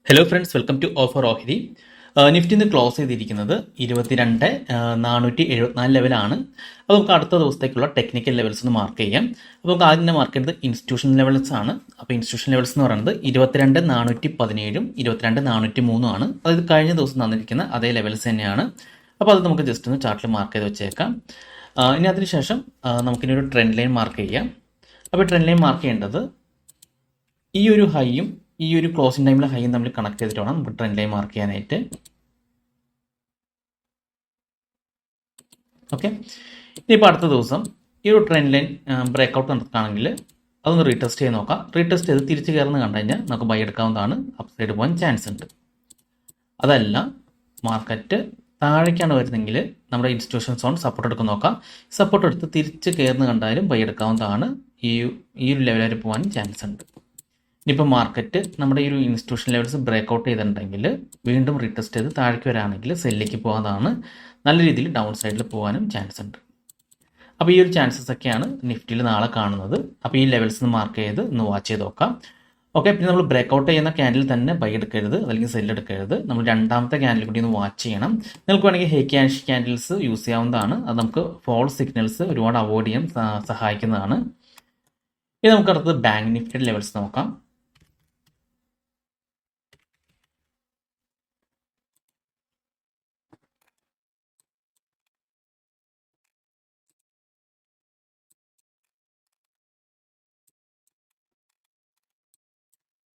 Hello friends, welcome to offer ഓഹരി. Nifty ഇന്ന് close ചെയ്തിരിക്കുന്നത് 22,474 ലെവലാണ്. അപ്പോൾ നമുക്ക് അടുത്ത ദിവസത്തേക്കുള്ള ടെക്നിക്കൽ ലെവൽസ് ഒന്ന് മാർക്ക് ചെയ്യാം. അപ്പോൾ നമുക്ക് ആദ്യം തന്നെ മാർക്ക് ചെയ്യുന്നത് ഇൻസ്റ്റിറ്റ്യൂഷൻ ലെവൽസ് ആണ്. അപ്പോൾ ഇൻസ്റ്റിറ്റ്യൂഷൻ ലെവൽസ് എന്ന് പറയുന്നത് 22,417 22,403 ആണ്. അതായത് കഴിഞ്ഞ ദിവസം തന്നിരിക്കുന്ന അതേ ലെവൽസ് തന്നെയാണ്. അപ്പോൾ അത് നമുക്ക് ജസ്റ്റ് ഒന്ന് ചാർട്ടിൽ മാർക്ക് ചെയ്ത് വെച്ചേക്കാം. ഇനി അതിനുശേഷം നമുക്കിനി ഒരു ട്രെൻഡ് ലൈൻ മാർക്ക് ചെയ്യാം. അപ്പോൾ ട്രെൻഡ് ലൈൻ മാർക്ക് ചെയ്യേണ്ടത് ഈ ഒരു ഹൈയും ഈ ഒരു ക്ലോസിംഗ് ടൈമിലെ ഹൈയും തമ്മിൽ കണക്ട് ചെയ്തിട്ട് വേണം നമുക്ക് ട്രെൻഡ് ലൈൻ മാർക്ക് ചെയ്യാനായിട്ട്. ഓക്കെ, ഇനിയിപ്പോൾ അടുത്ത ദിവസം ഈ ഒരു ട്രെൻഡ് ലൈൻ ബ്രേക്ക്ഔട്ട് നടത്തുകയാണെങ്കിൽ അതൊന്ന് റീടെസ്റ്റ് ചെയ്ത് നോക്കാം. റീടെസ്റ്റ് ചെയ്ത് തിരിച്ച് കയറുന്ന കണ്ടു കഴിഞ്ഞാൽ നമുക്ക് ബൈ എടുക്കാവുന്നതാണ്. അപ്സൈഡ് പോകാൻ ചാൻസ് ഉണ്ട്. അതല്ല മാർക്കറ്റ് താഴേക്കാണ് വരുന്നതെങ്കിൽ നമ്മുടെ ഇൻസ്റ്റിറ്റ്യൂഷൻ സോൺ സപ്പോർട്ട് എടുക്കാൻ നോക്കാം. സപ്പോർട്ട് എടുത്ത് തിരിച്ച് കയറുന്ന കണ്ടാലും ബൈ എടുക്കാവുന്നതാണ്. ഈ ഒരു ലെവൽ വരെ പോകാനും ചാൻസ് ഉണ്ട്. ഇനിയിപ്പോൾ മാർക്കറ്റ് നമ്മുടെ ഈ ഒരു ഇൻസ്റ്റിറ്റ്യൂഷൻ ലെവൽസ് ബ്രേക്ക്ഔട്ട് ചെയ്തിട്ടുണ്ടെങ്കിൽ വീണ്ടും റീടെസ്റ്റ് ചെയ്ത് താഴേക്ക് വരാണെങ്കിൽ സെല്ലിലേക്ക് പോകാതാണ്. നല്ല രീതിയിൽ ഡൗൺ സൈഡിൽ പോകാനും ചാൻസ് ഉണ്ട്. അപ്പോൾ ഈ ഒരു ചാൻസസ് ഒക്കെയാണ് നിഫ്റ്റിയിൽ നാളെ കാണുന്നത്. അപ്പോൾ ഈ ലെവൽസ് മാർക്ക് ചെയ്ത് ഒന്ന് വാച്ച് ചെയ്ത് നോക്കാം. ഓക്കെ, പിന്നെ നമ്മൾ ബ്രേക്ക്ഔട്ട് ചെയ്യുന്ന ക്യാൻഡിൽ തന്നെ ബൈ എടുക്കരുത്, അല്ലെങ്കിൽ സെല്ല് എടുക്കരുത്. നമ്മൾ രണ്ടാമത്തെ ക്യാൻഡിൽ കൂടി ഒന്ന് വാച്ച് ചെയ്യണം. നിങ്ങൾക്ക് വേണമെങ്കിൽ ഹേ ക്യാൻഡിൽസ് യൂസ് ചെയ്യാവുന്നതാണ്. അത് നമുക്ക് ഫോൾസ് സിഗ്നൽസ് ഒരുപാട് അവോയ്ഡ് ചെയ്യാൻ സഹായിക്കുന്നതാണ്. ഇനി നമുക്ക് അടുത്തത് ബാങ്ക് നിഫ്റ്റിയുടെ ലെവൽസ് നോക്കാം.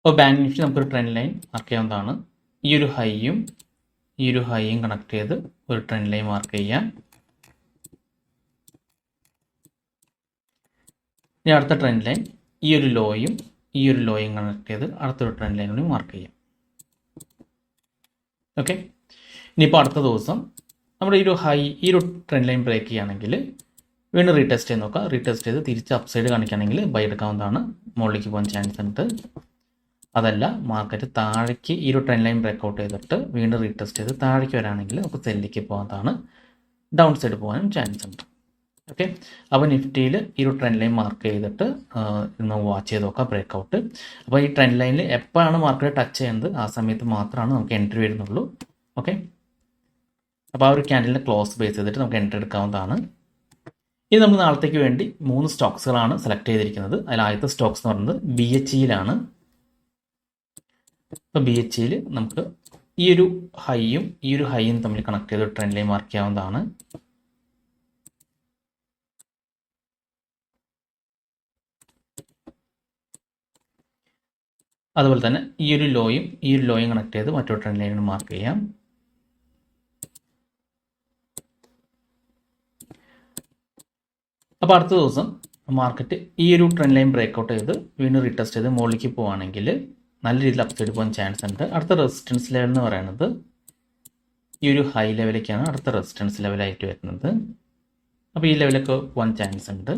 അപ്പോൾ ബാങ്ക് നിഫ്റ്റി നമുക്കൊരു ട്രെൻഡ് ലൈൻ മാർക്ക് ചെയ്യാവുന്നതാണ്. ഈ ഒരു ഹൈയും കണക്ട് ചെയ്ത് ഒരു ട്രെൻഡ് ലൈൻ മാർക്ക് ചെയ്യാം. ഇനി അടുത്ത ട്രെൻഡ് ലൈൻ ഈ ഒരു ലോയും കണക്ട് ചെയ്ത് അടുത്തൊരു ട്രെൻഡ് ലൈൻ കൂടി മാർക്ക് ചെയ്യാം. ഓക്കെ, ഇനിയിപ്പോൾ അടുത്ത ദിവസം നമ്മുടെ ഈ ഒരു ട്രെൻഡ് ലൈൻ ബ്രേക്ക് ചെയ്യുകയാണെങ്കിൽ വീണ്ടും റീടെസ്റ്റ് ചെയ്ത് നോക്കാം. റീടെസ്റ്റ് ചെയ്ത് തിരിച്ച് അപ്സൈഡ് കാണിക്കുകയാണെങ്കിൽ ബൈ എടുക്കാവുന്നതാണ്. മുകളിലേക്ക് പോകാൻ ചാൻസ് ഉണ്ട്. അതല്ല മാർക്കറ്റ് താഴേക്ക് ഈ ഒരു ട്രെൻഡ് ലൈൻ ബ്രേക്ക്ഔട്ട് ചെയ്തിട്ട് വീണ്ടും റീടെസ്റ്റ് ചെയ്ത് താഴേക്ക് വരാണെങ്കിൽ നമുക്ക് സെല്ലിലേക്ക് പോകാത്തതാണ്. ഡൗൺ സൈഡ് പോകാനും ചാൻസ് ഉണ്ട്. ഓക്കെ, അപ്പോൾ നിഫ്റ്റിയിൽ ഈ ഒരു ട്രെൻഡ് ലൈൻ മാർക്ക് ചെയ്തിട്ട് ഒന്ന് വാച്ച് ചെയ്ത് നോക്കാം ബ്രേക്ക്ഔട്ട്. അപ്പോൾ ഈ ട്രെൻഡ് ലൈനിൽ എപ്പോഴാണ് മാർക്കറ്റ് ടച്ച് ചെയ്യുന്നത് ആ സമയത്ത് മാത്രമാണ് നമുക്ക് എൻട്രി വരുന്നുള്ളൂ. ഓക്കെ, അപ്പോൾ ആ ഒരു ക്യാൻഡിലിൻ്റെ ക്ലോസ് ബേസ് ചെയ്തിട്ട് നമുക്ക് എൻട്രി എടുക്കാവുന്നതാണ്. ഇനി നമ്മൾ നാളത്തേക്ക് വേണ്ടി 3 സ്റ്റോക്സുകളാണ് സെലക്ട് ചെയ്തിരിക്കുന്നത്. അതിൽ ആദ്യത്തെ സ്റ്റോക്സ് എന്ന് പറയുന്നത് BHEയിലാണ്. ഇപ്പോൾ BHEയിൽ നമുക്ക് ഈ ഒരു ഹൈയും തമ്മിൽ കണക്ട് ചെയ്ത് ട്രെൻഡ് ലൈൻ മാർക്ക് ചെയ്യാവുന്നതാണ്. അതുപോലെ തന്നെ ഈ ഒരു ലോയും കണക്ട് ചെയ്ത് മറ്റൊരു ട്രെൻഡ് ലൈൻ മാർക്ക് ചെയ്യാം. അപ്പോൾ അടുത്ത ദിവസം മാർക്കറ്റ് ഈ ഒരു ട്രെൻഡ് ലൈൻ ബ്രേക്ക്ഔട്ട് ചെയ്ത് വീണ്ടും റീടെസ്റ്റ് ചെയ്ത് മുകളിലേക്ക് പോവുകയാണെങ്കിൽ നല്ല രീതിയിൽ അപ്സൈഡ് പോകാൻ ചാൻസ് ഉണ്ട്. അടുത്ത റെസിസ്റ്റൻസ് ലെവൽ എന്ന് പറയുന്നത് ഈ ഒരു ഹൈ ലെവലിലേക്കാണ് അടുത്ത റെസിസ്റ്റൻസ് ലെവലായിട്ട് വരുന്നത്. അപ്പോൾ ഈ ലെവലൊക്കെ പോകാൻ ചാൻസ് ഉണ്ട്.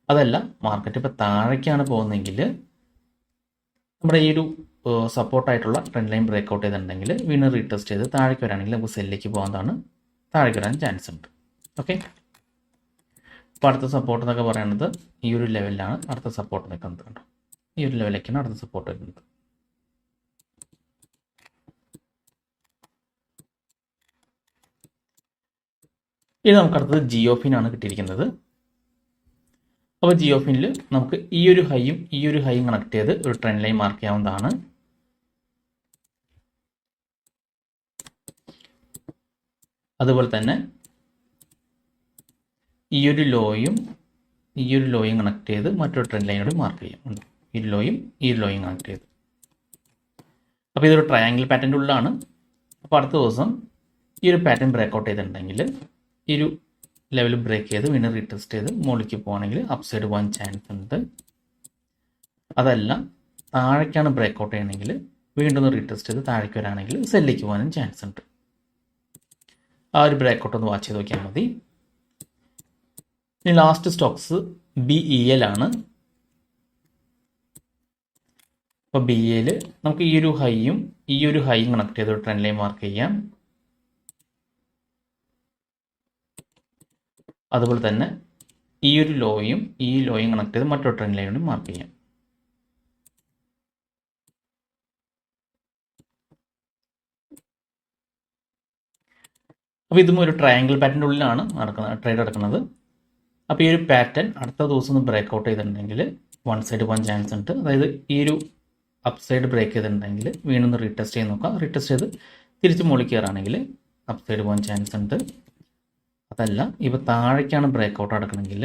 അതല്ല മാർക്കറ്റ് ഇപ്പോൾ താഴേക്കാണ് പോകുന്നതെങ്കിൽ നമ്മുടെ ഈ ഒരു സപ്പോർട്ടായിട്ടുള്ള ട്രെൻഡ് ലൈൻ ബ്രേക്ക്ഔട്ട് ചെയ്തിട്ടുണ്ടെങ്കിൽ വീണ്ടും റീടെസ്റ്റ് ചെയ്ത് താഴേക്ക് വരാണെങ്കിൽ നമുക്ക് സെല്ലിലേക്ക് പോകാവുന്നതാണ്. താഴേക്ക് വരാൻ ചാൻസ് ഉണ്ട്. ഓക്കെ, അപ്പോൾ അടുത്ത സപ്പോർട്ട് എന്നൊക്കെ പറയുന്നത് ഈ ഒരു ലെവലിലാണ് അടുത്ത സപ്പോർട്ട് നിൽക്കുന്നത്. കണ്ടോ, ഈ ഒരു ലെവലിലേക്കാണ് അടുത്ത സപ്പോർട്ട് വരുന്നത്. ഇനി നമുക്ക് അടുത്തത് ജിയോഫിനാണ് കിട്ടിയിരിക്കുന്നത്. അപ്പോൾ ജിയോഫിനിൽ നമുക്ക് ഈ ഒരു ഹൈയും കണക്ട് ചെയ്ത് ഒരു ട്രെൻഡ് ലൈൻ മാർക്ക് ചെയ്യാവുന്നതാണ്. അതുപോലെ തന്നെ ഈ ഒരു ലോയും കണക്ട് ചെയ്ത് മറ്റൊരു ട്രെൻഡ് ലൈനോട് മാർക്ക് ചെയ്യാം. ഈ ലോയും കണക്ട് ചെയ്ത്. അപ്പോൾ ഇതൊരു ട്രയാങ്കിൾ പാറ്റേണിൻ്റെ ഉള്ളിലാണ്. അപ്പോൾ അടുത്ത ദിവസം ഈ ഒരു പാറ്റേൺ ബ്രേക്ക്ഔട്ട് ചെയ്തിട്ടുണ്ടെങ്കിൽ ഈ ഒരു ലെവൽ ബ്രേക്ക് ചെയ്ത് വീണ്ടും റീടെസ്റ്റ് ചെയ്ത് മുകളിലേക്ക് പോകുകയാണെങ്കിൽ അപ്സൈഡ് പോകാൻ ചാൻസ് ഉണ്ട്. അതല്ല താഴേക്കാണ് ബ്രേക്ക്ഔട്ട് ചെയ്യണമെങ്കിൽ വീണ്ടും റീടെസ്റ്റ് ചെയ്ത് താഴേക്ക് വരാണെങ്കിൽ സെല്ലിലേക്ക് പോകാനും ചാൻസ് ഉണ്ട്. ആ ഒരു ബ്രേക്ക്ഔട്ട് ഒന്ന് വാച്ച് ചെയ്ത് നോക്കിയാൽ മതി. ഇനി ലാസ്റ്റ് സ്റ്റോക്സ് BEL ആണ്. അപ്പോൾ BEL നമുക്ക് ഈ ഒരു ഹൈയും കണക്ട് ചെയ്ത് ഒരു ട്രെൻഡ് ലൈൻ മാർക്ക് ചെയ്യാം. അതുപോലെ തന്നെ ഈ ലോയും കണക്ട് ചെയ്ത് മറ്റൊരു ട്രെൻഡ് ലൈൻ മാർക്ക് ചെയ്യാം. അപ്പോൾ ഇതും ഒരു ട്രയാങ്കിൾ പാറ്റേണിൻ്റെ ഉള്ളിലാണ് ട്രേഡ് നടക്കുന്നത്. അപ്പോൾ ഈ ഒരു പാറ്റേൺ അടുത്ത ദിവസം ഒന്ന് ബ്രേക്ക് ഔട്ട് ചെയ്തിട്ടുണ്ടെങ്കിൽ വൺ സൈഡ് പോകാൻ ചാൻസ് ഉണ്ട്. അതായത് ഈ ഒരു അപ്പ് സൈഡ് ബ്രേക്ക് ചെയ്തിട്ടുണ്ടെങ്കിൽ വീണ്ടും ഒന്ന് റീടെസ്റ്റ് ചെയ്ത് നോക്കാം. റീടെസ്റ്റ് ചെയ്ത് തിരിച്ച് മുകളിൽ കയറുകയാണെങ്കിൽ അപ്പ് സൈഡ് പോകാൻ ചാൻസ് ഉണ്ട്. അതല്ല ഇപ്പോൾ താഴേക്കാണ് ബ്രേക്ക് ഔട്ട് നടക്കണമെങ്കിൽ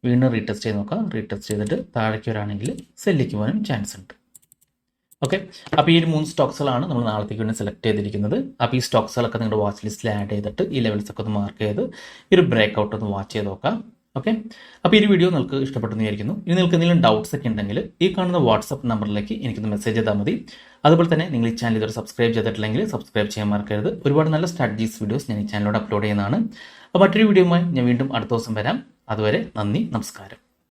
വീണ്ടും റീടെസ്റ്റ് ചെയ്ത് നോക്കാം. റീടെസ്റ്റ് ചെയ്തിട്ട് താഴേക്ക് വരാണെങ്കിൽ സെല്ലിക്ക് പോകാനും ചാൻസ് ഉണ്ട്. ഓക്കെ, അപ്പോൾ ഈ ഒരു 3 സ്റ്റോക്സുകളാണ് നമ്മൾ നാളത്തേക്ക് വേണ്ടി സെലക്ട് ചെയ്തിരിക്കുന്നത്. അപ്പോൾ ഈ സ്റ്റോക്സുകളൊക്കെ നിങ്ങളുടെ വാച്ച് ലിസ്റ്റിൽ ആഡ് ചെയ്തിട്ട് ഈ ലെവൽസൊക്കെ ഒന്ന് മാർക്ക് ചെയ്ത് ഈ ഒരു ബ്രേക്ക് ഔട്ട് ഒന്ന് വാച്ച് ചെയ്ത് നോക്കാം. ഓക്കെ, അപ്പോൾ ഈ ഒരു വീഡിയോ നിങ്ങൾക്ക് ഇഷ്ടപ്പെട്ടെന്ന് വിചാരിക്കുന്നു. ഇനി നിങ്ങൾക്ക് എന്തെങ്കിലും ഡൗട്ട്സ് ഒക്കെ ഉണ്ടെങ്കിൽ ഈ കാണുന്ന വാട്സപ്പ് നമ്പറിലേക്ക് എനിക്കൊന്ന് മെസ്സേജ് ചെയ്താൽ മതി. അതുപോലെ തന്നെ നിങ്ങൾ ഈ ചാനൽ ഇതുവരെ സബ്സ്ക്രൈബ് ചെയ്തിട്ടില്ലെങ്കിൽ സബ്സ്ക്രൈബ് ചെയ്യാൻ മറക്കരുത്. ഒരുപാട് നല്ല സ്ട്രാറ്റജീസ് വീഡിയോസ് ഞാൻ ഈ ചാനലിലൂടെ അപ്ലോഡ് ചെയ്യുന്നതാണ്. അപ്പോൾ മറ്റൊരു വീഡിയോയുമായി ഞാൻ വീണ്ടും അടുത്ത ദിവസം വരാം. അതുവരെ നന്ദി, നമസ്കാരം.